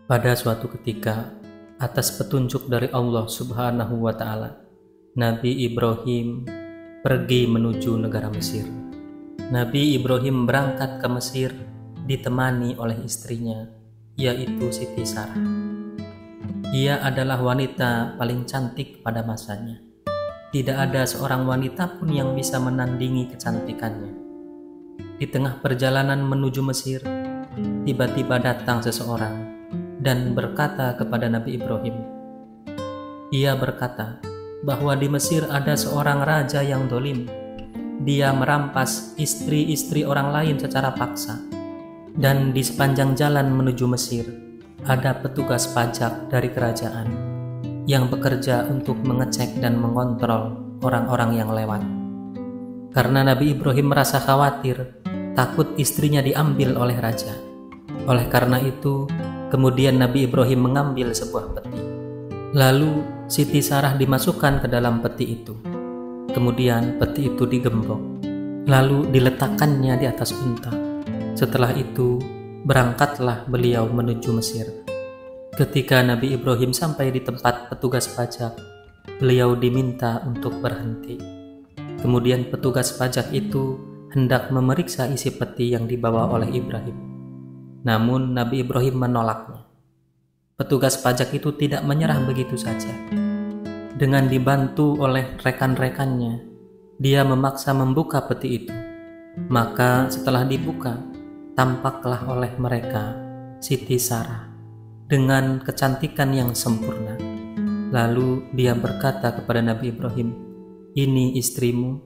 Pada suatu ketika, atas petunjuk dari Allah Subhanahu wa Ta'ala, Nabi Ibrahim pergi menuju negara Mesir. Nabi Ibrahim berangkat ke Mesir ditemani oleh istrinya, yaitu Siti Sarah. Ia adalah wanita paling cantik pada masanya. Tidak ada seorang wanita pun yang bisa menandingi kecantikannya. Di tengah perjalanan menuju Mesir, tiba-tiba datang seseorang dan berkata kepada Nabi Ibrahim. Ia berkata bahwa di Mesir ada seorang raja yang dolim. Dia merampas istri-istri orang lain secara paksa. Dan di sepanjang jalan menuju Mesir, ada petugas pajak dari kerajaan yang bekerja untuk mengecek dan mengontrol orang-orang yang lewat. Karena Nabi Ibrahim merasa khawatir, takut istrinya diambil oleh raja. Oleh karena itu, kemudian Nabi Ibrahim mengambil sebuah peti. Lalu Siti Sarah dimasukkan ke dalam peti itu. Kemudian peti itu digembok. Lalu diletakkannya di atas unta. Setelah itu, berangkatlah beliau menuju Mesir. Ketika Nabi Ibrahim sampai di tempat petugas pajak, beliau diminta untuk berhenti. Kemudian petugas pajak itu hendak memeriksa isi peti yang dibawa oleh Ibrahim. Namun Nabi Ibrahim menolaknya. Petugas pajak itu tidak menyerah begitu saja. Dengan dibantu oleh rekan-rekannya, dia memaksa membuka peti itu. Maka setelah dibuka, tampaklah oleh mereka Siti Sarah dengan kecantikan yang sempurna. Lalu dia berkata kepada Nabi Ibrahim, "Ini istrimu?"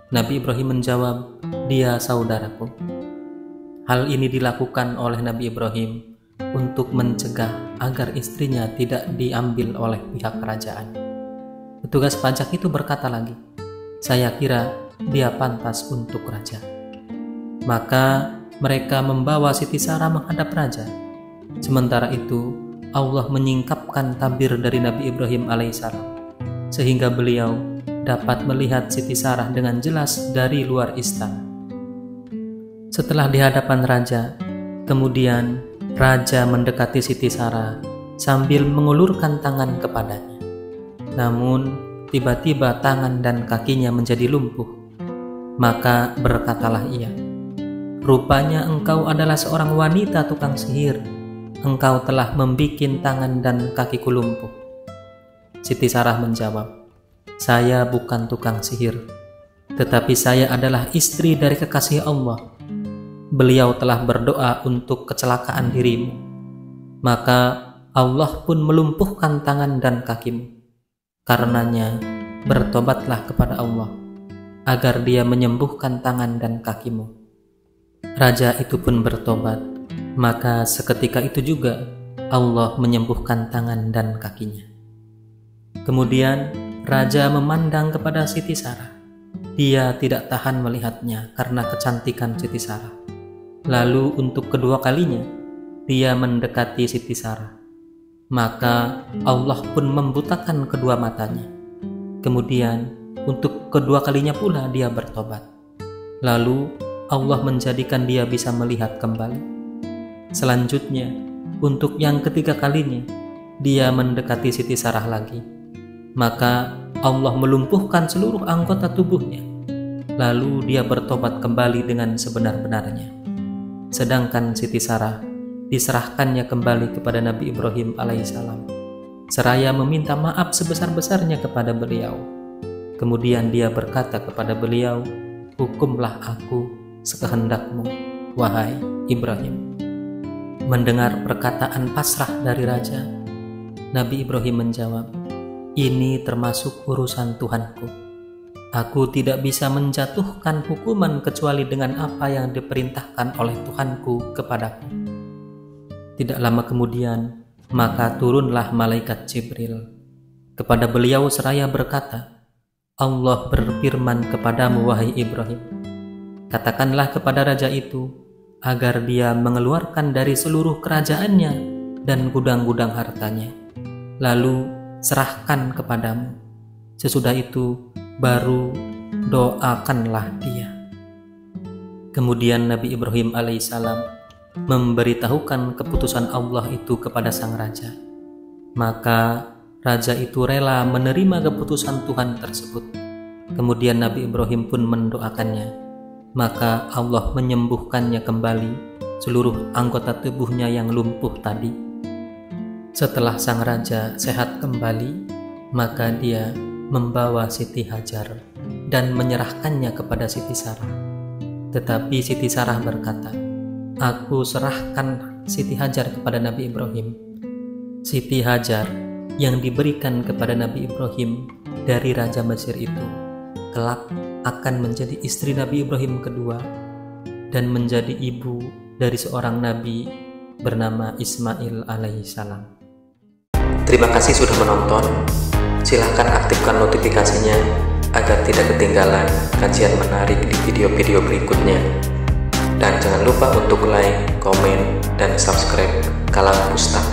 Nabi Ibrahim menjawab, "Dia saudaraku." Hal ini dilakukan oleh Nabi Ibrahim untuk mencegah agar istrinya tidak diambil oleh pihak kerajaan. Petugas pajak itu berkata lagi, "Saya kira dia pantas untuk raja." Maka mereka membawa Siti Sarah menghadap raja. Sementara itu, Allah menyingkapkan tabir dari Nabi Ibrahim alaihissalam, sehingga beliau dapat melihat Siti Sarah dengan jelas dari luar istana. Setelah di hadapan raja, kemudian raja mendekati Siti Sarah sambil mengulurkan tangan kepadanya. Namun, tiba-tiba tangan dan kakinya menjadi lumpuh. Maka berkatalah ia, "Rupanya engkau adalah seorang wanita tukang sihir. Engkau telah membikin tangan dan kakiku lumpuh." Siti Sarah menjawab, "Saya bukan tukang sihir, tetapi saya adalah istri dari kekasih Allah. Beliau telah berdoa untuk kecelakaan dirimu. Maka Allah pun melumpuhkan tangan dan kakimu. Karenanya, bertobatlah kepada Allah, agar dia menyembuhkan tangan dan kakimu." Raja itu pun bertobat, maka seketika itu juga Allah menyembuhkan tangan dan kakinya. Kemudian raja memandang kepada Siti Sarah. Dia tidak tahan melihatnya karena kecantikan Siti Sarah. Lalu untuk kedua kalinya, dia mendekati Siti Sarah. Maka Allah pun membutakan kedua matanya. Kemudian untuk kedua kalinya pula dia bertobat. Lalu Allah menjadikan dia bisa melihat kembali. Selanjutnya, untuk yang ketiga kalinya, dia mendekati Siti Sarah lagi. Maka Allah melumpuhkan seluruh anggota tubuhnya. Lalu dia bertobat kembali dengan sebenar-benarnya. Sedangkan Siti Sarah diserahkannya kembali kepada Nabi Ibrahim alaihissalam, seraya meminta maaf sebesar-besarnya kepada beliau. Kemudian dia berkata kepada beliau, "Hukumlah aku sekehendakmu, wahai Ibrahim." Mendengar perkataan pasrah dari raja, Nabi Ibrahim menjawab, "Ini termasuk urusan Tuhanku. Aku tidak bisa menjatuhkan hukuman kecuali dengan apa yang diperintahkan oleh Tuhanku kepadaku." Tidak lama kemudian, maka turunlah malaikat Jibril kepada beliau seraya berkata, "Allah berfirman kepadamu, wahai Ibrahim, katakanlah kepada raja itu agar dia mengeluarkan dari seluruh kerajaannya dan gudang-gudang hartanya, lalu serahkan kepadamu. Sesudah itu baru doakanlah dia." Kemudian Nabi Ibrahim alaihissalam memberitahukan keputusan Allah itu kepada sang raja. Maka raja itu rela menerima keputusan Tuhan tersebut. Kemudian Nabi Ibrahim pun mendoakannya. Maka Allah menyembuhkannya kembali seluruh anggota tubuhnya yang lumpuh tadi. Setelah sang raja sehat kembali, maka dia membawa Siti Hajar dan menyerahkannya kepada Siti Sarah. Tetapi Siti Sarah berkata, "Aku serahkan Siti Hajar kepada Nabi Ibrahim." Siti Hajar yang diberikan kepada Nabi Ibrahim dari Raja Mesir itu kelak akan menjadi istri Nabi Ibrahim kedua dan menjadi ibu dari seorang nabi bernama Ismail alaihissalam. Terima kasih sudah menonton. Silahkan aktifkan notifikasinya agar tidak ketinggalan kajian menarik di video-video berikutnya. Dan jangan lupa untuk like, komen, dan subscribe Kalam Pustaka.